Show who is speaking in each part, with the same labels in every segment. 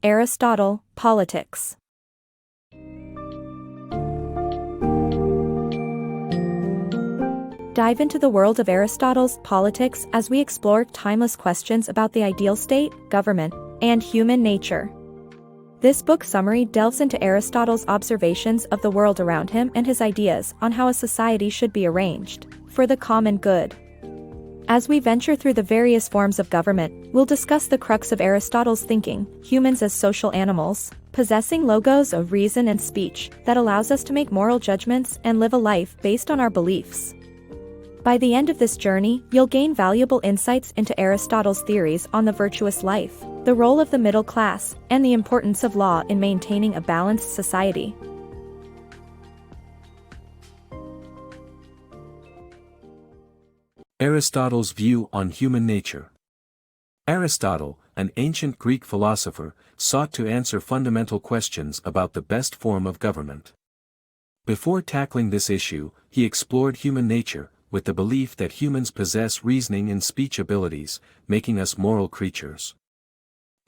Speaker 1: Aristotle, Politics. Dive into the world of Aristotle's Politics as we explore timeless questions about the ideal state, government, and human nature. This book summary delves into Aristotle's observations of the world around him and his ideas on how a society should be arranged for the common good. As we venture through the various forms of government, we'll discuss the crux of Aristotle's thinking: humans as social animals, possessing logos of reason and speech that allows us to make moral judgments and live a life based on our beliefs. By the end of this journey, you'll gain valuable insights into Aristotle's theories on the virtuous life, the role of the middle class, and the importance of law in maintaining a balanced society.
Speaker 2: Aristotle's view on human nature. Aristotle, an ancient Greek philosopher, sought to answer fundamental questions about the best form of government. Before tackling this issue, he explored human nature, with the belief that humans possess reasoning and speech abilities, making us moral creatures.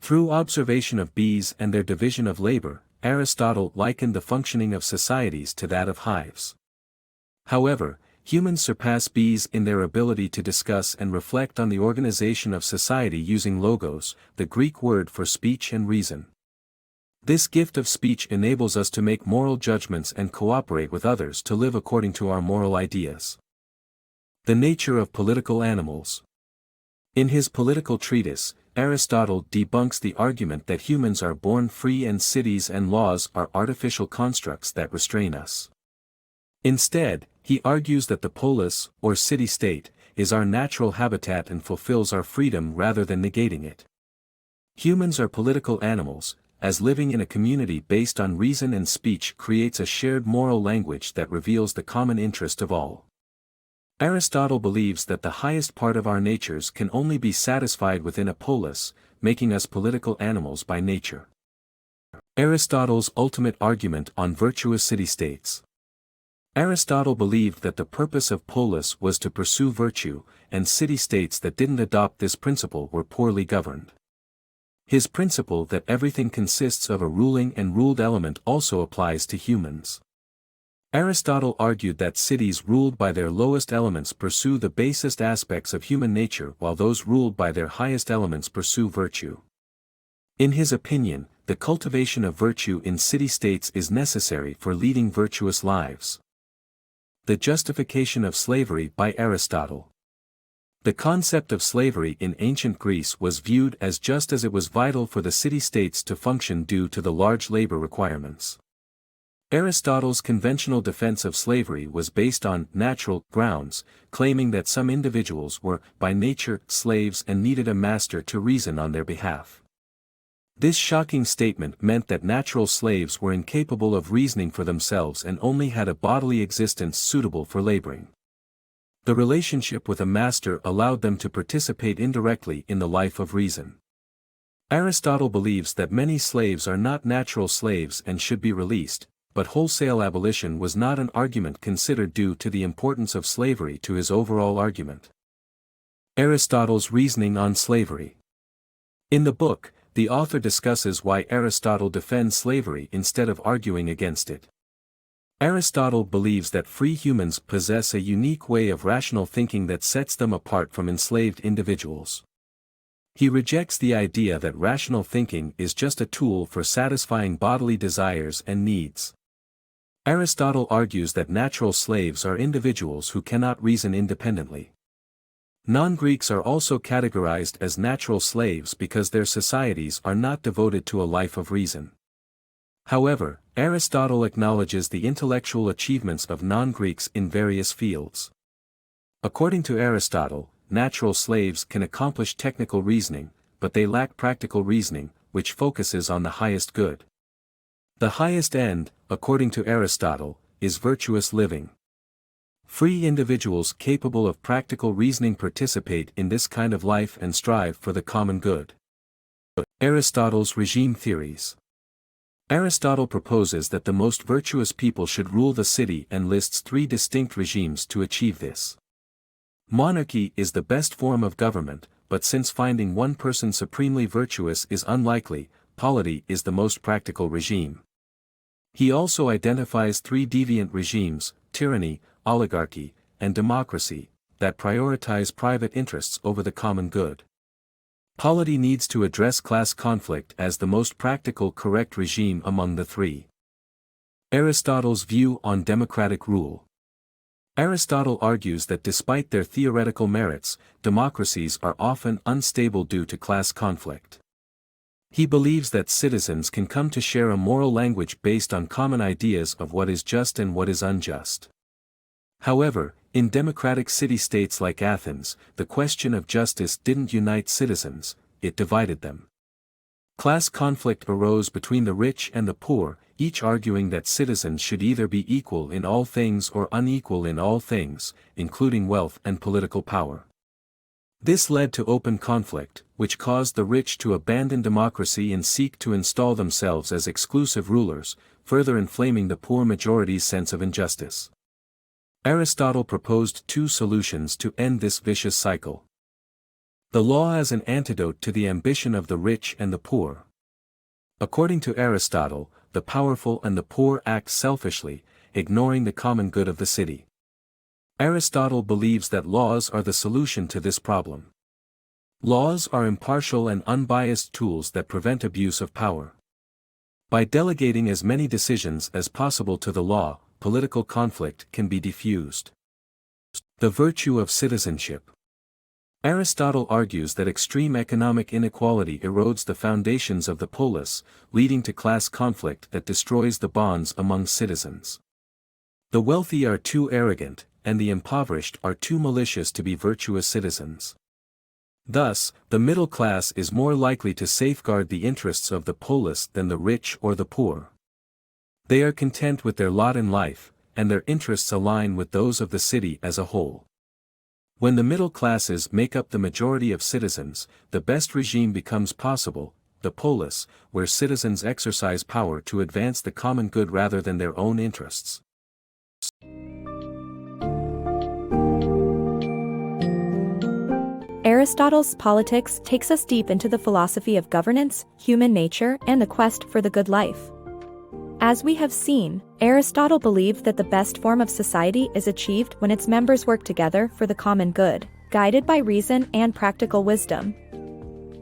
Speaker 2: Through observation of bees and their division of labor, Aristotle likened the functioning of societies to that of hives. However, humans surpass bees in their ability to discuss and reflect on the organization of society using logos, the Greek word for speech and reason. This gift of speech enables us to make moral judgments and cooperate with others to live according to our moral ideas. The nature of political animals. In his political treatise, Aristotle debunks the argument that humans are born free and cities and laws are artificial constructs that restrain us. Instead, he argues that the polis, or city-state, is our natural habitat and fulfills our freedom rather than negating it. Humans are political animals, as living in a community based on reason and speech creates a shared moral language that reveals the common interest of all. Aristotle believes that the highest part of our natures can only be satisfied within a polis, making us political animals by nature. Aristotle's ultimate argument on virtuous city-states. Aristotle believed that the purpose of polis was to pursue virtue, and city-states that didn't adopt this principle were poorly governed. His principle that everything consists of a ruling and ruled element also applies to humans. Aristotle argued that cities ruled by their lowest elements pursue the basest aspects of human nature while those ruled by their highest elements pursue virtue. In his opinion, the cultivation of virtue in city-states is necessary for leading virtuous lives. The Justification of Slavery by Aristotle. The concept of slavery in ancient Greece was viewed as just as it was vital for the city-states to function due to the large labor requirements. Aristotle's conventional defense of slavery was based on natural grounds, claiming that some individuals were, by nature, slaves and needed a master to reason on their behalf. This shocking statement meant that natural slaves were incapable of reasoning for themselves and only had a bodily existence suitable for laboring. The relationship with a master allowed them to participate indirectly in the life of reason. Aristotle believes that many slaves are not natural slaves and should be released, but wholesale abolition was not an argument considered due to the importance of slavery to his overall argument. Aristotle's reasoning on slavery. In the book, the author discusses why Aristotle defends slavery instead of arguing against it. Aristotle believes that free humans possess a unique way of rational thinking that sets them apart from enslaved individuals. He rejects the idea that rational thinking is just a tool for satisfying bodily desires and needs. Aristotle argues that natural slaves are individuals who cannot reason independently. Non-Greeks are also categorized as natural slaves because their societies are not devoted to a life of reason. However, Aristotle acknowledges the intellectual achievements of non-Greeks in various fields. According to Aristotle, natural slaves can accomplish technical reasoning, but they lack practical reasoning, which focuses on the highest good. The highest end, according to Aristotle, is virtuous living. Free individuals capable of practical reasoning participate in this kind of life and strive for the common good. Aristotle's regime theories. Aristotle proposes that the most virtuous people should rule the city and lists three distinct regimes to achieve this. Monarchy is the best form of government, but since finding one person supremely virtuous is unlikely, polity is the most practical regime. He also identifies three deviant regimes, tyranny, oligarchy, and democracy, that prioritize private interests over the common good. Polity needs to address class conflict as the most practical correct regime among the three. Aristotle's view on democratic rule. Aristotle argues that despite their theoretical merits, democracies are often unstable due to class conflict. He believes that citizens can come to share a moral language based on common ideas of what is just and what is unjust. However, in democratic city-states like Athens, the question of justice didn't unite citizens, it divided them. Class conflict arose between the rich and the poor, each arguing that citizens should either be equal in all things or unequal in all things, including wealth and political power. This led to open conflict, which caused the rich to abandon democracy and seek to install themselves as exclusive rulers, further inflaming the poor majority's sense of injustice. Aristotle proposed two solutions to end this vicious cycle. The law as an antidote to the ambition of the rich and the poor. According to Aristotle, the powerful and the poor act selfishly, ignoring the common good of the city. Aristotle believes that laws are the solution to this problem. Laws are impartial and unbiased tools that prevent abuse of power. By delegating as many decisions as possible to the law, political conflict can be diffused. The virtue of citizenship. Aristotle argues that extreme economic inequality erodes the foundations of the polis, leading to class conflict that destroys the bonds among citizens. The wealthy are too arrogant, and the impoverished are too malicious to be virtuous citizens. Thus, the middle class is more likely to safeguard the interests of the polis than the rich or the poor. They are content with their lot in life, and their interests align with those of the city as a whole. When the middle classes make up the majority of citizens, the best regime becomes possible, the polis, where citizens exercise power to advance the common good rather than their own interests.
Speaker 1: Aristotle's Politics takes us deep into the philosophy of governance, human nature, and the quest for the good life. As we have seen, Aristotle believed that the best form of society is achieved when its members work together for the common good, guided by reason and practical wisdom.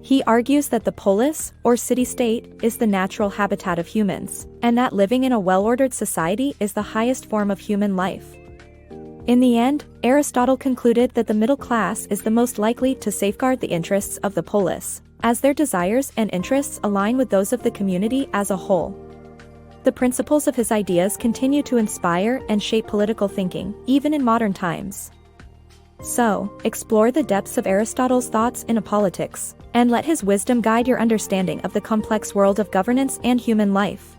Speaker 1: He argues that the polis, or city-state, is the natural habitat of humans, and that living in a well-ordered society is the highest form of human life. In the end, Aristotle concluded that the middle class is the most likely to safeguard the interests of the polis, as their desires and interests align with those of the community as a whole. The principles of his ideas continue to inspire and shape political thinking, even in modern times. So, explore the depths of Aristotle's thoughts in Politics, and let his wisdom guide your understanding of the complex world of governance and human life.